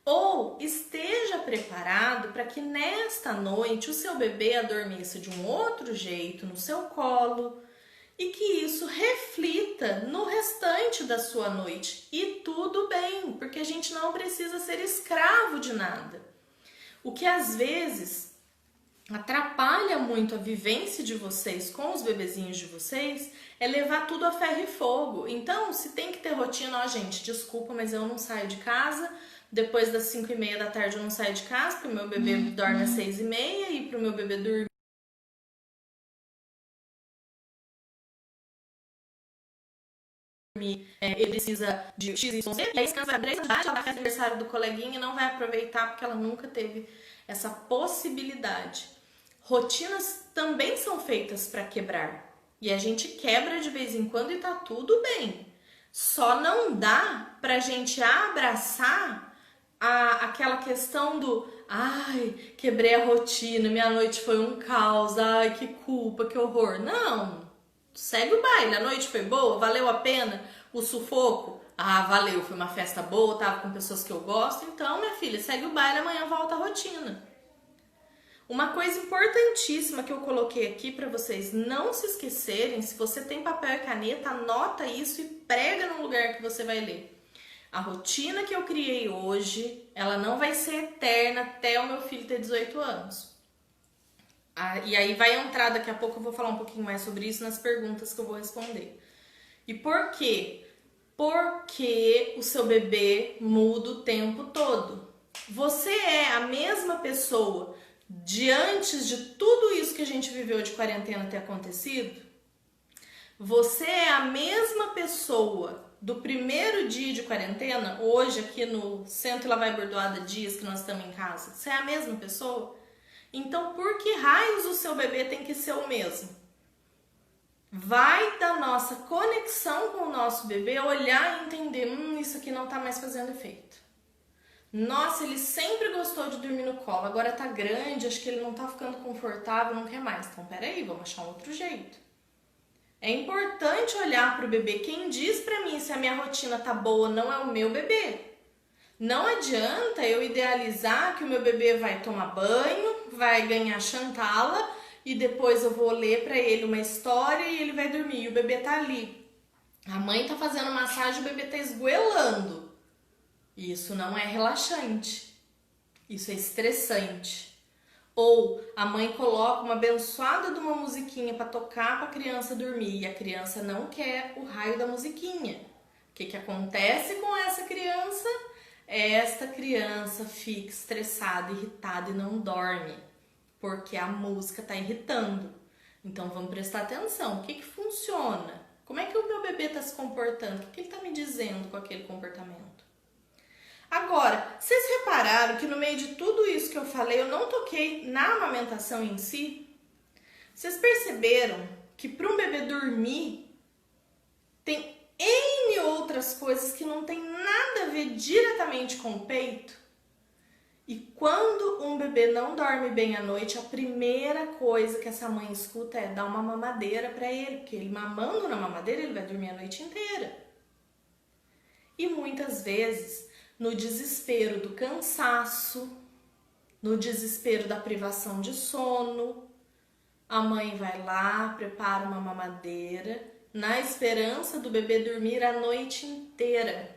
Ou esteja preparado para que nesta noite o seu bebê adormeça de um outro jeito no seu colo e que isso reflita no restante da sua noite. E tudo bem, porque a gente não precisa ser escravo de nada. O que às vezes atrapalha muito a vivência de vocês com os bebezinhos de vocês é levar tudo a ferro e fogo. Então, se tem que ter rotina, ó gente, desculpa, mas eu não saio de casa. Depois das 5:30 da tarde eu não saio de casa, porque o meu bebê dorme às 6:30 e para o meu bebê dormir ele precisa de X, Y, Z, e aí esse criança vai abrir ela vai fazer aniversário do coleguinha e não vai aproveitar porque ela nunca teve essa possibilidade. Rotinas também são feitas para quebrar. E a gente quebra de vez em quando e tá tudo bem. Só não dá pra gente abraçar aquela questão do ai, quebrei a rotina, minha noite foi um caos, ai, que culpa, que horror. Não, segue o baile, a noite foi boa, valeu a pena o sufoco? Ah, valeu, foi uma festa boa, tava com pessoas que eu gosto, então, minha filha, segue o baile, amanhã volta a rotina. Uma coisa importantíssima que eu coloquei aqui para vocês não se esquecerem, se você tem papel e caneta, anota isso e prega num lugar que você vai ler. A rotina que eu criei hoje, ela não vai ser eterna até o meu filho ter 18 anos. E aí vai entrar, daqui a pouco eu vou falar um pouquinho mais sobre isso nas perguntas que eu vou responder. E por quê? Porque o seu bebê muda o tempo todo. Você é a mesma pessoa de antes de tudo isso que a gente viveu de quarentena ter acontecido? Você é a mesma pessoa do primeiro dia de quarentena, hoje aqui no Senta e Lá Vai Bordoada Dias que nós estamos em casa? Você é a mesma pessoa? Então, por que raios o seu bebê tem que ser o mesmo? Vai da nossa conexão com o nosso bebê olhar e entender, isso aqui não tá mais fazendo efeito. Nossa, ele sempre gostou de dormir no colo, agora tá grande, acho que ele não tá ficando confortável, não quer mais. Então, peraí, vamos achar um outro jeito. É importante olhar pro bebê. Quem diz pra mim se a minha rotina tá boa não é o meu bebê. Não adianta eu idealizar que o meu bebê vai tomar banho, vai ganhar Chantala e depois eu vou ler pra ele uma história e ele vai dormir. E o bebê tá ali. A mãe tá fazendo massagem e o bebê tá esgoelando. Isso não é relaxante. Isso é estressante. Ou a mãe coloca uma abençoada de uma musiquinha para tocar para a criança dormir e a criança não quer o raio da musiquinha. O que acontece com essa criança? Esta criança fica estressada, irritada e não dorme, porque a música está irritando. Então vamos prestar atenção. O que funciona? Como é que o meu bebê está se comportando? O que ele está me dizendo com aquele comportamento? Agora, vocês repararam que no meio de tudo isso que eu falei, eu não toquei na amamentação em si? Vocês perceberam que para um bebê dormir, tem N outras coisas que não tem nada a ver diretamente com o peito? E quando um bebê não dorme bem à noite, a primeira coisa que essa mãe escuta é dar uma mamadeira para ele, porque ele mamando na mamadeira, ele vai dormir a noite inteira. E muitas vezes, no desespero do cansaço, no desespero da privação de sono, a mãe vai lá, prepara uma mamadeira, na esperança do bebê dormir a noite inteira.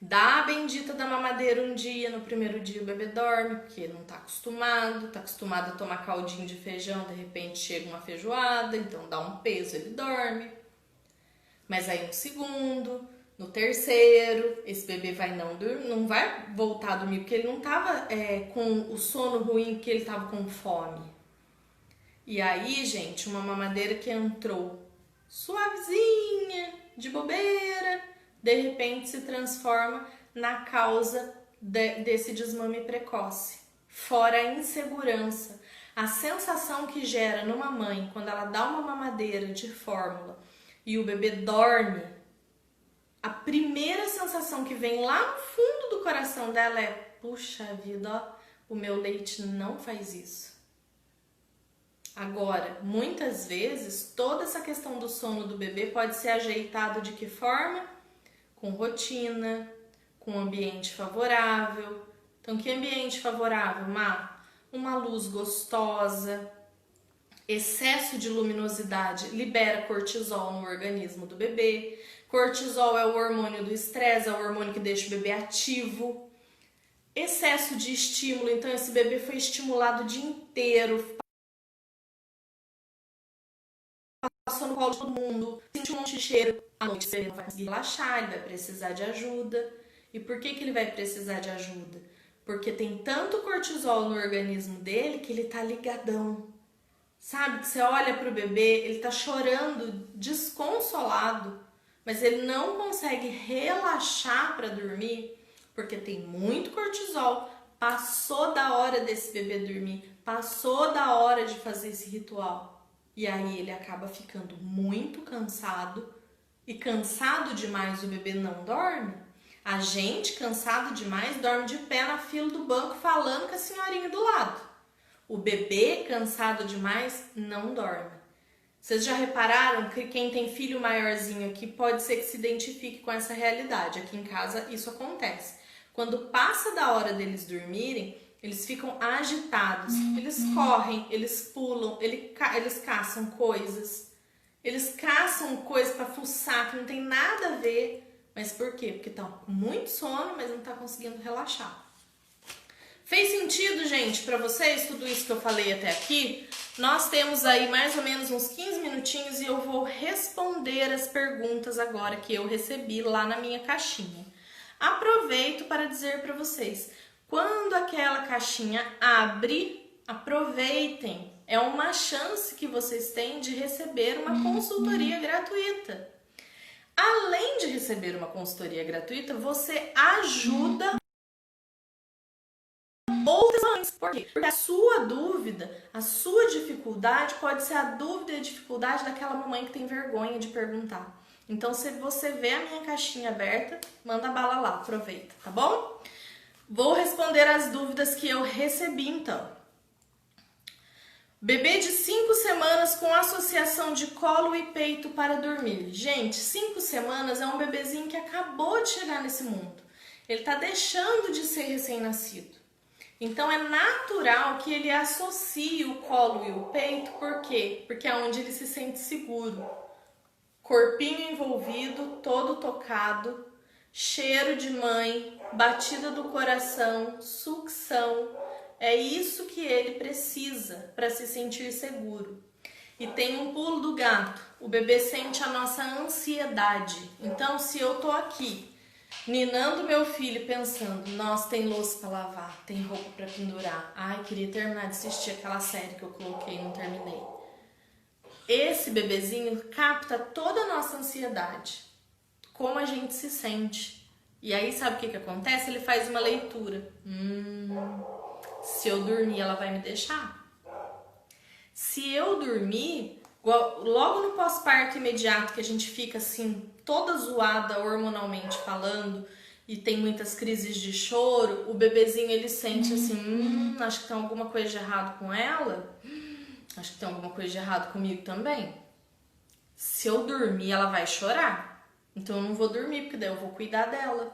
Dá a bendita da mamadeira um dia, no primeiro dia o bebê dorme, porque não tá acostumado a tomar caldinho de feijão, de repente chega uma feijoada, então dá um peso, ele dorme. Mas aí no segundo, no terceiro, esse bebê vai não vai voltar a dormir, porque ele não tava com o sono ruim, porque ele tava com fome. E aí, gente, uma mamadeira que entrou suavezinha, de bobeira, de repente se transforma na causa desse desmame precoce. Fora a insegurança, a sensação que gera numa mãe quando ela dá uma mamadeira de fórmula e o bebê dorme, a primeira sensação que vem lá no fundo do coração dela é: puxa vida, ó, o meu leite não faz isso. Agora, muitas vezes, toda essa questão do sono do bebê pode ser ajeitado de que forma? Com rotina, com ambiente favorável. Então, que ambiente favorável, Má? Uma luz gostosa, excesso de luminosidade libera cortisol no organismo do bebê. Cortisol é o hormônio do estresse, é o hormônio que deixa o bebê ativo. Excesso de estímulo, então esse bebê foi estimulado o dia inteiro, passou no colo de todo mundo, sentiu um monte de cheiro. À noite ele não vai conseguir relaxar, ele vai precisar de ajuda. E por que ele vai precisar de ajuda? Porque tem tanto cortisol no organismo dele que ele tá ligadão. Sabe, que você olha pro bebê, ele tá chorando, desconsolado, mas ele não consegue relaxar para dormir, porque tem muito cortisol. Passou da hora desse bebê dormir, passou da hora de fazer esse ritual. E aí ele acaba ficando muito cansado, e cansado demais o bebê não dorme. A gente, cansado demais, dorme de pé na fila do banco falando com a senhorinha do lado. O bebê, cansado demais, não dorme. Vocês já repararam que quem tem filho maiorzinho aqui pode ser que se identifique com essa realidade? Aqui em casa isso acontece. Quando passa da hora deles dormirem, eles ficam agitados, eles correm, eles pulam, eles caçam coisas. Eles caçam coisas para fuçar que não tem nada a ver. Mas por quê? Porque estão com muito sono, mas não tá conseguindo relaxar. Fez sentido, gente, para vocês tudo isso que eu falei até aqui? Nós temos aí mais ou menos uns 15 minutinhos e eu vou responder as perguntas agora que eu recebi lá na minha caixinha. Aproveito para dizer para vocês, quando aquela caixinha abre, aproveitem. É uma chance que vocês têm de receber uma consultoria gratuita. Além de receber uma consultoria gratuita, você ajuda outras mães. Por quê? Porque a sua dúvida, a sua dificuldade pode ser a dúvida e a dificuldade daquela mamãe que tem vergonha de perguntar. Então, se você vê a minha caixinha aberta, manda bala lá, aproveita, tá bom? Vou responder as dúvidas que eu recebi, então. Bebê de 5 semanas com associação de colo e peito para dormir. Gente, 5 semanas é um bebezinho que acabou de chegar nesse mundo. Ele está deixando de ser recém-nascido. Então é natural que ele associe o colo e o peito. Por quê? Porque é onde ele se sente seguro. Corpinho envolvido, todo tocado, cheiro de mãe, batida do coração, sucção. É isso que ele precisa para se sentir seguro. E tem um pulo do gato. O bebê sente a nossa ansiedade. Então, se eu tô aqui, ninando meu filho, pensando, nossa, tem louça para lavar, tem roupa para pendurar. Ai, queria terminar de assistir aquela série que eu coloquei e não terminei. Esse bebezinho capta toda a nossa ansiedade. Como a gente se sente. E aí, sabe o que acontece? Ele faz uma leitura. Se eu dormir, ela vai me deixar? Se eu dormir, logo no pós-parto imediato, que a gente fica assim, toda zoada hormonalmente falando, e tem muitas crises de choro, o bebezinho ele sente assim, acho que tem alguma coisa de errado com ela, acho que tem alguma coisa de errado comigo também. Se eu dormir, ela vai chorar, então eu não vou dormir, porque daí eu vou cuidar dela.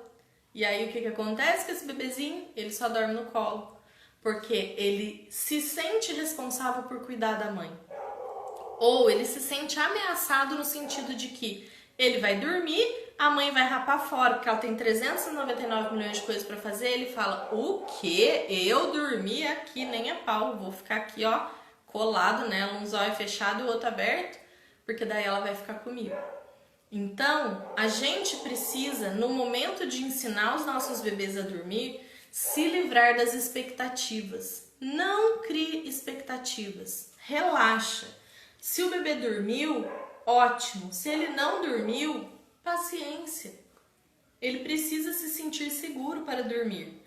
E aí o que acontece com esse bebezinho? Ele só dorme no colo. Porque ele se sente responsável por cuidar da mãe. Ou ele se sente ameaçado no sentido de que Ele vai dormir, a mãe vai rapar fora, porque ela tem 399 milhões de coisas para fazer. Ele fala, o quê? Eu dormi aqui nem a pau, vou ficar aqui, ó, colado nela, um zóio fechado e o outro aberto, porque daí ela vai ficar comigo. Então, a gente precisa, no momento de ensinar os nossos bebês a dormir, se livrar das expectativas. Não crie expectativas, relaxa. Se o bebê dormiu, ótimo. Se ele não dormiu, paciência. Ele precisa se sentir seguro para dormir.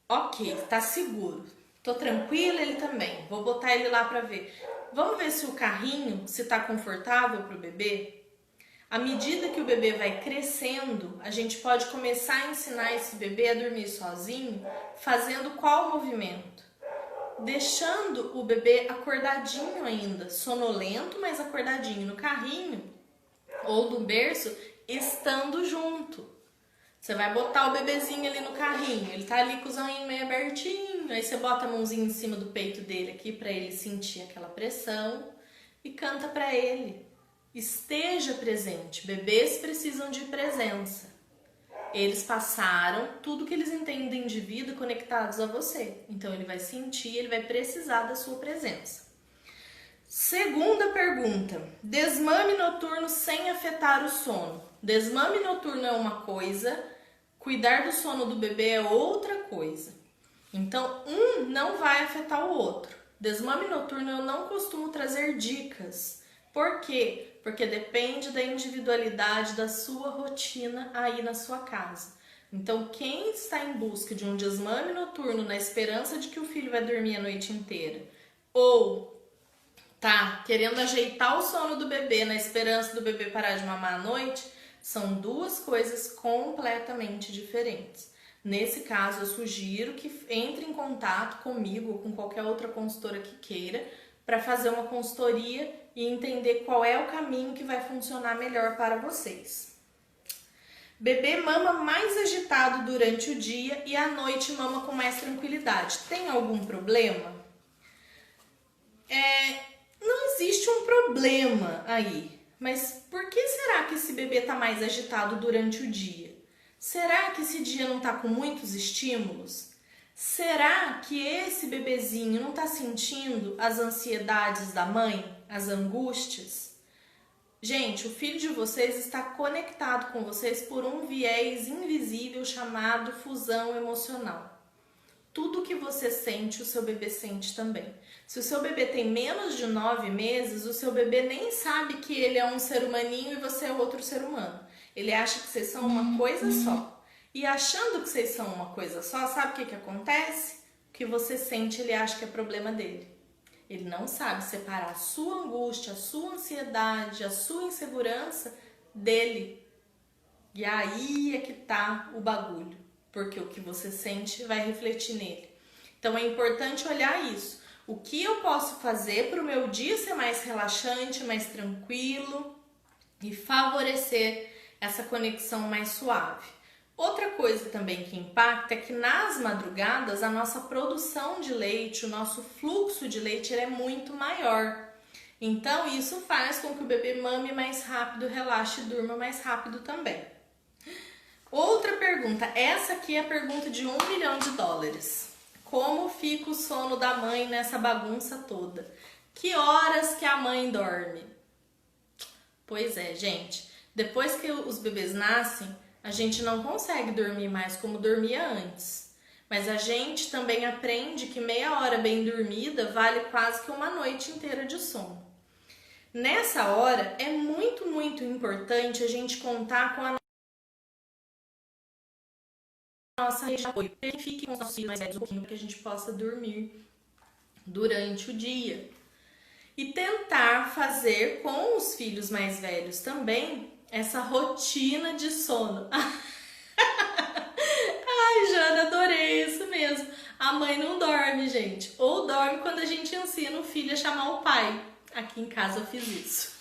Ok, tá seguro. Tô tranquila, ele também. Vou botar ele lá para ver. Vamos ver se o carrinho, se tá confortável pro bebê? À medida que o bebê vai crescendo, a gente pode começar a ensinar esse bebê a dormir sozinho, fazendo qual movimento? Deixando o bebê acordadinho ainda, sonolento, mas acordadinho no carrinho ou no berço, estando junto. Você vai botar o bebezinho ali no carrinho, ele tá ali com o zoinho meio abertinho, aí você bota a mãozinha em cima do peito dele aqui para ele sentir aquela pressão e canta para ele. Esteja presente. Bebês precisam de presença. Eles passaram tudo que eles entendem de vida conectados a você. Então ele vai sentir, ele vai precisar da sua presença. Segunda pergunta. Desmame noturno sem afetar o sono. Desmame noturno é uma coisa, cuidar do sono do bebê é outra coisa. Então, um não vai afetar o outro. Desmame noturno eu não costumo trazer dicas. Por quê? Porque depende da individualidade da sua rotina aí na sua casa. Então, quem está em busca de um desmame noturno na esperança de que o filho vai dormir a noite inteira, ou tá querendo ajeitar o sono do bebê na esperança do bebê parar de mamar à noite, são duas coisas completamente diferentes. Nesse caso, eu sugiro que entre em contato comigo ou com qualquer outra consultora que queira para fazer uma consultoria e entender qual é o caminho que vai funcionar melhor para vocês. Bebê mama mais agitado durante o dia e à noite mama com mais tranquilidade. Tem algum problema? Não existe um problema aí, mas por que será que esse bebê está mais agitado durante o dia? Será que esse dia não está com muitos estímulos? Será que esse bebezinho não está sentindo as ansiedades da mãe, as angústias? Gente, o filho de vocês está conectado com vocês por um viés invisível chamado fusão emocional. Tudo que você sente, o seu bebê sente também. Se o seu bebê tem menos de 9 meses, o seu bebê nem sabe que ele é um ser humaninho e você é outro ser humano. Ele acha que vocês são uma coisa só. E achando que vocês são uma coisa só, sabe o que acontece? O que você sente, ele acha que é problema dele. Ele não sabe separar a sua angústia, a sua ansiedade, a sua insegurança dele. E aí é que tá o bagulho. Porque o que você sente vai refletir nele. Então é importante olhar isso. O que eu posso fazer para o meu dia ser mais relaxante, mais tranquilo e favorecer essa conexão mais suave. Outra coisa também que impacta é que nas madrugadas a nossa produção de leite, o nosso fluxo de leite é muito maior. Então isso faz com que o bebê mame mais rápido, relaxe e durma mais rápido também. Outra pergunta, essa aqui é a pergunta de $1 milhão. Como fica o sono da mãe nessa bagunça toda? Que horas que a mãe dorme? Pois é, gente, depois que os bebês nascem, a gente não consegue dormir mais como dormia antes. Mas a gente também aprende que meia hora bem dormida vale quase que uma noite inteira de sono. Nessa hora, é muito, muito importante a gente contar com a nossa rede de apoio. Que fique com os nossos filhos mais velhos um pouquinho para que a gente possa dormir durante o dia. E tentar fazer com os filhos mais velhos também essa rotina de sono. Ai, Jana, adorei isso mesmo. A mãe não dorme, gente. Ou dorme quando a gente ensina o filho a chamar o pai. Aqui em casa eu fiz isso.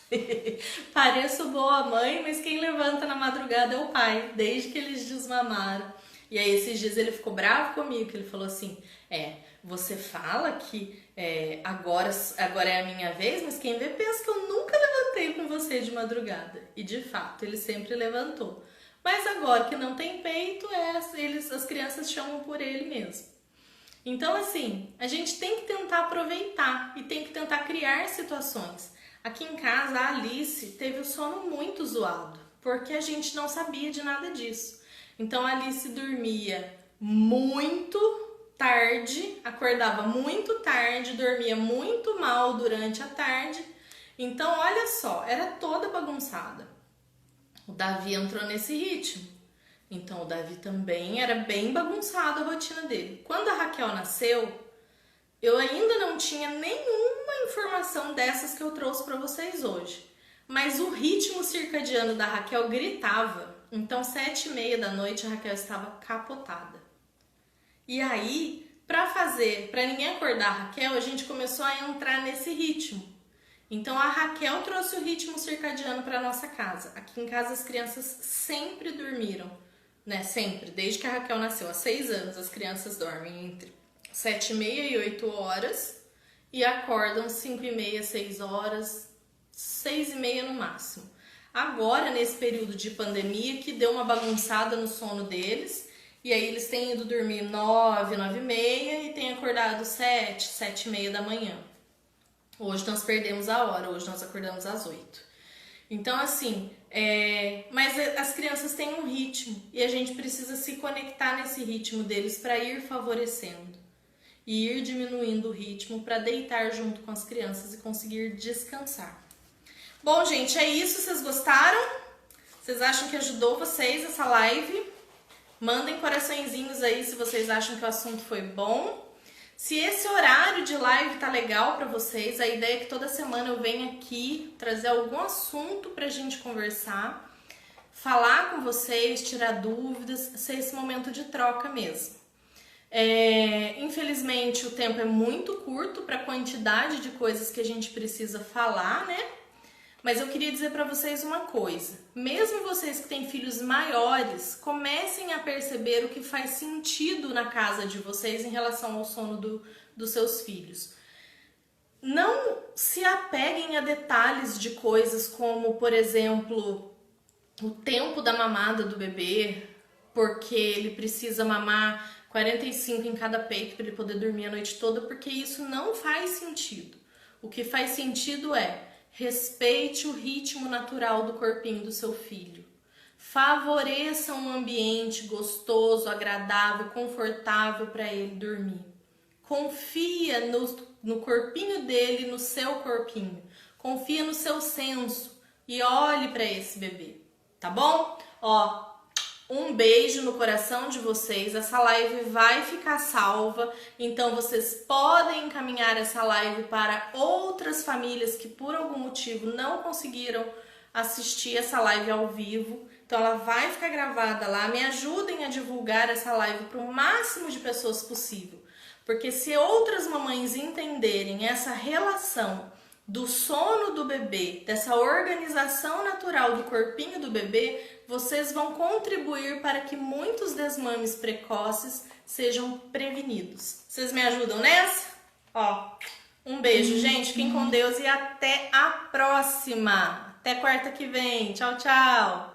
Pareço boa mãe, mas quem levanta na madrugada é o pai, desde que eles desmamaram. E aí esses dias ele ficou bravo comigo, que ele falou assim, você fala que agora é a minha vez, mas quem vê pensa que eu nunca levantei com você de madrugada. E de fato, ele sempre levantou. Mas agora que não tem peito, as crianças chamam por ele mesmo. Então, assim, a gente tem que tentar aproveitar e tem que tentar criar situações. Aqui em casa, a Alice teve o sono muito zoado, porque a gente não sabia de nada disso. Então, a Alice dormia muito tarde, acordava muito tarde, dormia muito mal durante a tarde. Então, olha só, era toda bagunçada. O Davi entrou nesse ritmo. Então, o Davi também era bem bagunçado a rotina dele. Quando a Raquel nasceu, eu ainda não tinha nenhuma informação dessas que eu trouxe para vocês hoje. Mas o ritmo circadiano da Raquel gritava. Então, 7h30 da noite, a Raquel estava capotada. E aí, para ninguém acordar a Raquel, a gente começou a entrar nesse ritmo. Então, a Raquel trouxe o ritmo circadiano para nossa casa. Aqui em casa, as crianças sempre dormiram, né? Sempre, desde que a Raquel nasceu. Há 6 anos, as crianças dormem entre 7h30 e 8 horas e acordam 5h30, 6 horas, 6h30 no máximo. Agora, nesse período de pandemia, que deu uma bagunçada no sono deles, e aí eles têm ido dormir 9, 9h30 e têm acordado 7, 7h30 da manhã. Hoje nós perdemos a hora, hoje nós acordamos às 8. Então, assim, mas as crianças têm um ritmo e a gente precisa se conectar nesse ritmo deles para ir favorecendo e ir diminuindo o ritmo para deitar junto com as crianças e conseguir descansar. Bom, gente, é isso. Vocês gostaram? Vocês acham que ajudou vocês essa live? Mandem coraçõezinhos aí se vocês acham que o assunto foi bom. Se esse horário de live tá legal para vocês, a ideia é que toda semana eu venha aqui trazer algum assunto pra gente conversar, falar com vocês, tirar dúvidas, ser esse momento de troca mesmo. Infelizmente o tempo é muito curto para a quantidade de coisas que a gente precisa falar, né? Mas eu queria dizer para vocês uma coisa, mesmo vocês que têm filhos maiores, comecem a perceber o que faz sentido na casa de vocês em relação ao sono dos seus filhos. Não se apeguem a detalhes de coisas como, por exemplo, o tempo da mamada do bebê, porque ele precisa mamar 45 em cada peito para ele poder dormir a noite toda, porque isso não faz sentido. O que faz sentido é: respeite o ritmo natural do corpinho do seu filho. Favoreça um ambiente gostoso, agradável, confortável para ele dormir. Confia no corpinho dele, no seu corpinho. Confia no seu senso e olhe para esse bebê, tá bom? Um beijo no coração de vocês. Essa live vai ficar salva, então vocês podem encaminhar essa live para outras famílias que por algum motivo não conseguiram assistir essa live ao vivo. Então ela vai ficar gravada lá. Me ajudem a divulgar essa live para o máximo de pessoas possível, porque se outras mamães entenderem essa relação do sono do bebê, dessa organização natural do corpinho do bebê, vocês vão contribuir para que muitos desmames precoces sejam prevenidos. Vocês me ajudam nessa? Um beijo, gente. Fiquem com Deus e até a próxima. Até quarta que vem. Tchau, tchau.